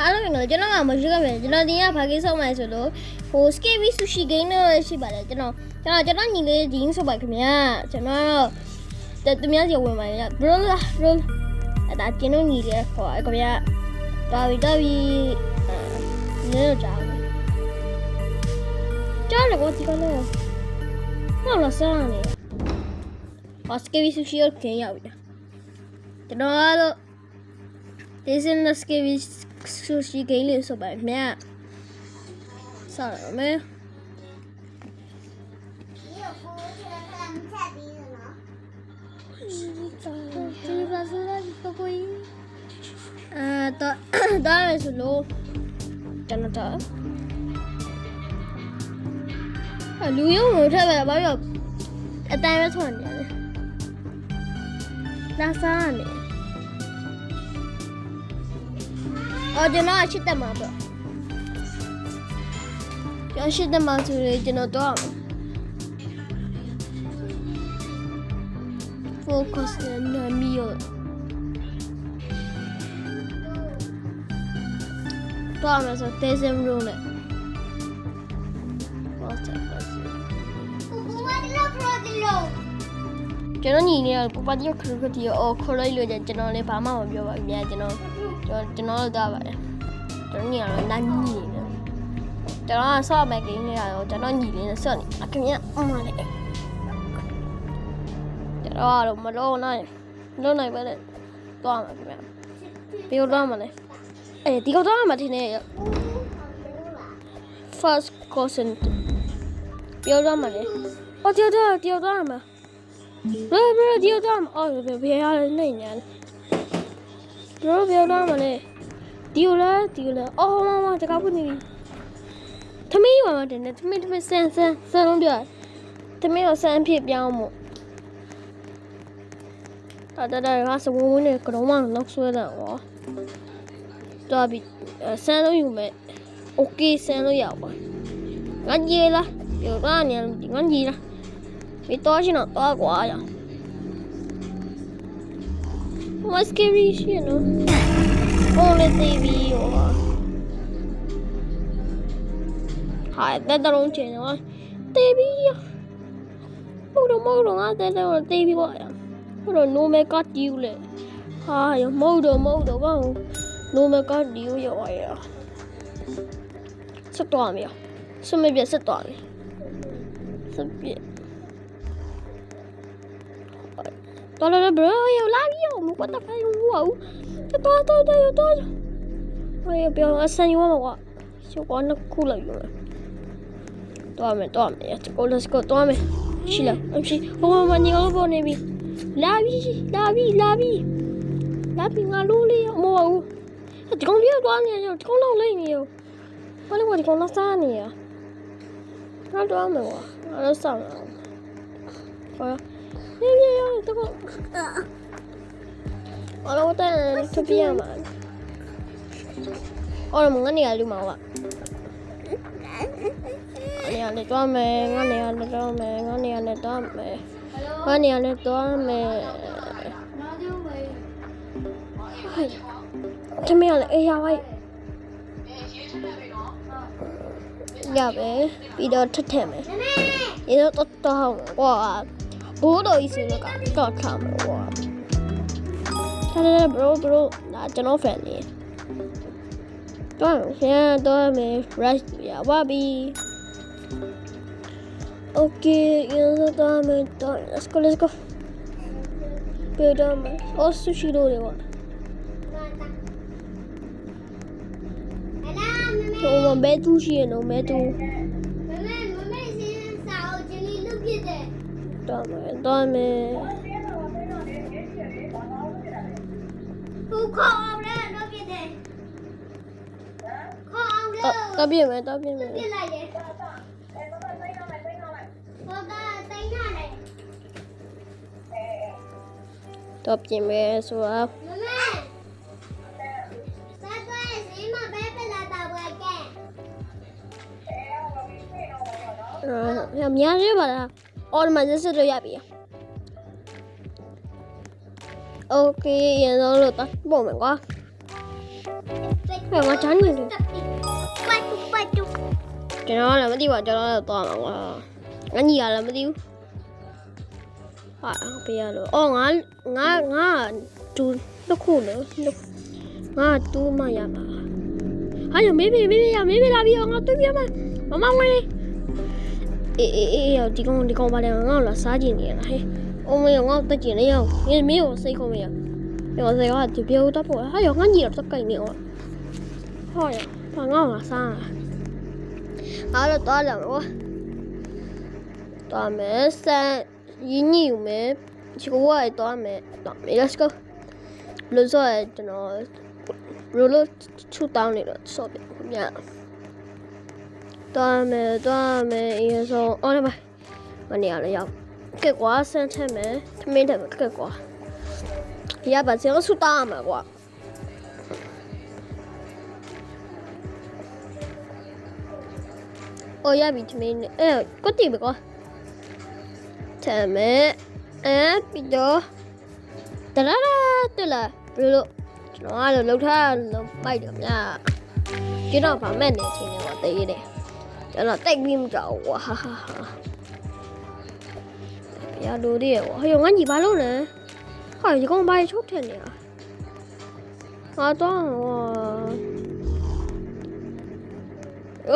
အားလုံးကကျွန်တော်ကမရှိခဲ့မယ်ကျွန်တော်ဒီကဘာကိစ္စမှဆိုလို့ဟို Scary Sushi Game တော့ရှိပါတယ်ကျွန်တော်ညီလေးဒီဆိုပါခင်ဗျာကျွန်တော်သူများစီဝင်ပါရ bro အဲ့ဒါကျွန်တော်ညီလေးခေါ်ခင်ဗျာတော်ပြီလဲတော့ကြောက်တယ်ကိုဒီကလေးဟုတ်လားစားနေScary Sushi ကိုခင်ရောက်ပြီကျွန်တော်ကတော့ This is the Scary Sushi Game လေးဆိုပါမြတ်စားရမယ်ဒါလည်းဆိုလို့ကျွန်တော်လူရုံကိုထပ်ပဲဘာလို့အတိုင်းပဲဆွမ်းနေလဲလာစားနေကျွန်တော်အရှိတက်မှာပေါ့ကျွန်တော်ရှိတက်မှာဆိုရင်ကျွန်တော်တော့ focus နဲ့မီယောတော့မယ်ဆိုတေးစင်ရုံးနဲ့ကျွန်တော်ညီနေကပပတိခရခတီအော်ခေါ်လိုက်လို့ကျွန်တော်လည်းဘာမှမပြောပါဘူးမြတ်ကျွန်တော်တော့ပါတယ်ကျွန်တော်ညီကတော့နာညီနေတယ်ကျွန်တော်ကဆော့မဲ့ဂိမ်းလေးကတော့ကျွန်တော်ညီလေးနဲ့ဆော့နေခင်ဗျအမလေးကျွန်တော်ကတော့မလုံးနိုင်ပါနဲ့တော့မှာခင်ဗျပြောတော့မလဲဒီကတော့မှထင်းနေရ first question ပြောတော့မလဲတယောက်မှာဘယ်တယောက်တော့ဘယ်ရနေညာပြောတော့မလဲဒီလိုမတကောက်ခုနေပြီသမီးပါမတင်နေသမီးဆန်းလုံးပြသမီးတော့ဆန်းဖြစ်ပြောင်းမို့ဒါကစဝုန်းနဲ့ကတော့မှလောက်ဆွဲတာဟောတော့ပြီဆန်းလုံးယူမယ်โอเคဆန်းလို့ရပါငါကြီးလားပြောတော့နေငါကြီးလားမတော်ရှင်တော့ကွာရ What's scary shit no Only TV Hi that don't change no TV ဘုတော့ငါတဲ့တော့ TV ပါရဘုတော့ no make up တူးလေဟာရမဟုတ်တော့ဘာ no make up တူးရောရဆက်တော့မယ်စမပြဆက်တော့မယ်စပြတော်လည်း bro ရလာပြီမကွတ်ဖိုင်ဝေါတော်ဟိုပြောအဆန်ရောမှာရှောကောနခုလိုက်ရောတော်မယ်let's go တော်မယ်ရှိလားအဖြစ်ဟိုမနီရောပေါ်နေပြီလာပြီငါလို့လေမဟုတ်ဘူးဒီကောင်လေးတော့နေရောဒီကောင်လောက်လိုက်နေရောဘာလို့ဒီကောင်လောက်စားနေရငါတော့မယ်ငါတော့စားဟောရတော့အော်တော့တပြည့်မှာအော်မငါနေရလူမှာပါနေရနေတော့မယ်ငါနေရနေတော့မယ်ထမရလေအေးရပါရပဲပြီးတော့ထထမယ်ဒီတော့တော်ကွာဘိုးတော်ကြီးဆိုတော့ထားမှာကွာဒါ bro ဒါကျွန်တော် fan လေးတော့မယ် rush ရပါပြီ okay တော့မယ် let's go ပြောတော့မယ် sushi လို့လေကွာတော့မမဲတူရှိရနော်မဲတူမမဲစင်းစာအုပ်ချင်းလေးလုပ်ပြတယ်တော့မယ်ခေါ်အောင်လဲလုပ်ပြတယ်ခေါ်အောင်လဲတော့ပြမယ်ပြလိုက်တယ်ဟောတာတိုင်းရလိုက်တော့ပြင်မယ်ဆိုတော့များရပါလားအော်မစစစ်လို့ရပြီโอเคရန်တော့လို့တော့ပုံမယ်ကွာ အဲ့ငါချမ်းနေတယ် ပတ်တူပတ်တူ ကျွန်တော်လည်းမသိပါကျွန်တော်လည်းသွားမှာကွာငါညီရလည်းမသိဘူးဟာပြရလို့အော်ငါတူတစ်ခုလို့ငါတူမရမှာဟာရမေးလာပြီးငါတွေ့ပြမမဝင်အေးဒီကောင်ပါလေငါ့လာစားကြည့်နေရလားဟဲ့အိုမေငါ့တက်ကြည့်နေရအောင်မင်းကိုစိတ်ခုံးမရရောစေကဒီပြောတော့ပေါ့ဟာရောငါညီတော့တက်ကြိုက်နေအောင်ဟောရဘာငါ့လာစားအားတော့သွားလာမယ်သွားမယ်စမ်းရင်းညူမယ်ချီကိုဝိုင်းသွားမယ် let's go လို့ဆိုရင်ကျွန်တော်ဘလို့ချူတောင်းနေတော့ဆော့ပြညသွားမယ်အေးဆိုအော်နေပါမနေရလဲရောက်ကဲကွာဆန်းထက်မယ်ထမင်းထက်မယ်ကဲကွာရပါစေချူတောင်းမှာကွာ哦，要比前面的，个地不个，前面，比较，得啦，比如，我就他摆着呀，知道方面的听我对的，就那带兵找我，哈哈哈。不要多的，我还有俺几把路呢，还有一个买秋天的，啊，当我。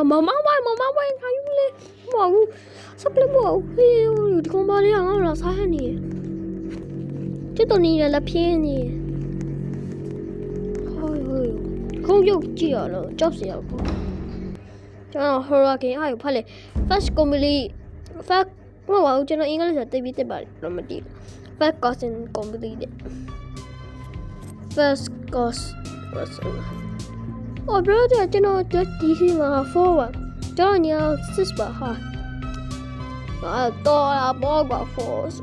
妈妈喂，还有嘞，冇，啥不冇，哎呦，有啲讲把你我老啥呢？这都你来骗你，哎呦，讲又知了，就是要讲，就那后来给还有拍嘞 ，first comedy， first 我话我真係應該係對比對吧，咁咪啲 first cousin comedy 嘅 first cousin。我不知道真的这地区嘛，forward，这你要40吧哈，啊多了包括 force，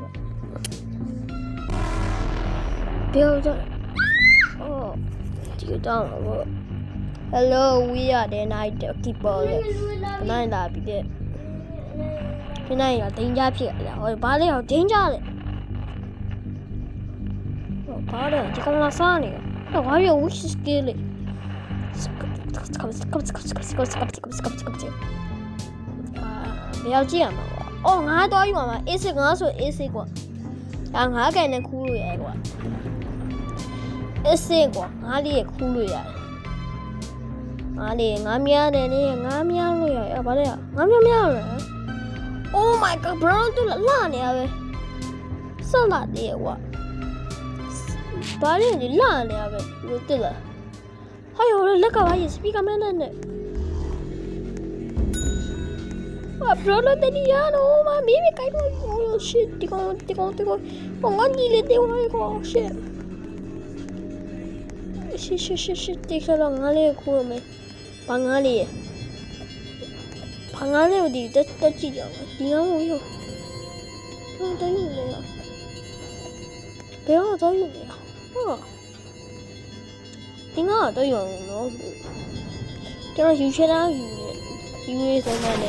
不要这，哦，这个当我 ，Hello we are the night keeper， 那哪边的，现在要定价片了，我把你要定价了，我把了，这个那啥呢？我还有50给嘞。不要这样嘛！哦，我多用嘛，AC 我说 AC 过，然后给人哭了呀过 ，AC 过，我里哭了呀，我里我喵的呢，我喵了呀，要不然我喵了。Oh my god， 不让对了，哪里啊喂？上哪里我？把人家哪里啊喂？我对了。还有那个玩意是比较慢的呢。啊，不要乱的你呀，我妈咪咪改过，哦 shit， 这个，我你的电话一个 shit， shit， 这个让我来哭了没？帮我来，我的得几条了？你让我有，不要再用了呀，不要再用了呀，啊。點解我都用咯？將我要出啦，要上翻嚟喎！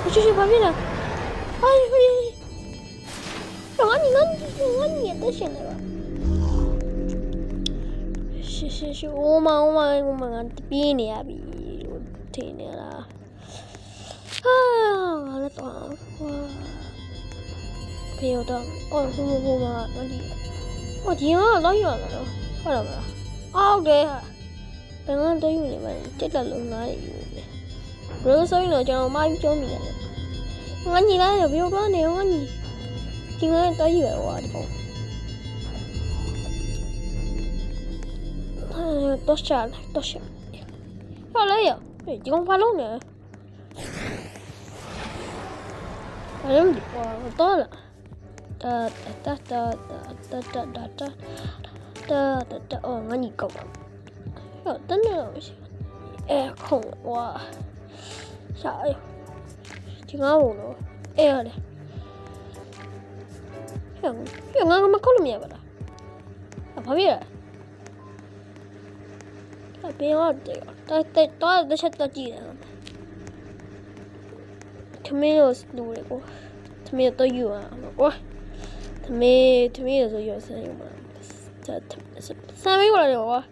我出去旁邊啦！哎呀，我你都行了吧？是，我嘛，比你啊比，我天你啦！啊，完了多哇！沒有的，哦，我嘛，我天啊，老遠了都，好了沒有？OK， 等我都用你们，这个龙哪里用的？不是所以呢，叫我妈教你的。我你来有没有帮你？我你，今天都以为我的讲。多少？好了呀，哎，这个发龙呢？反正我到了。哦，我你够了。哦，真的，哎，空哇，啥呀？听我我了，哎呀嘞，我干嘛考虑没个了？啊，旁边，啊，别我这个，到吃到几了？他没有路了过，他没有到有啊，我，他没有说有生意嘛。3米过来了我。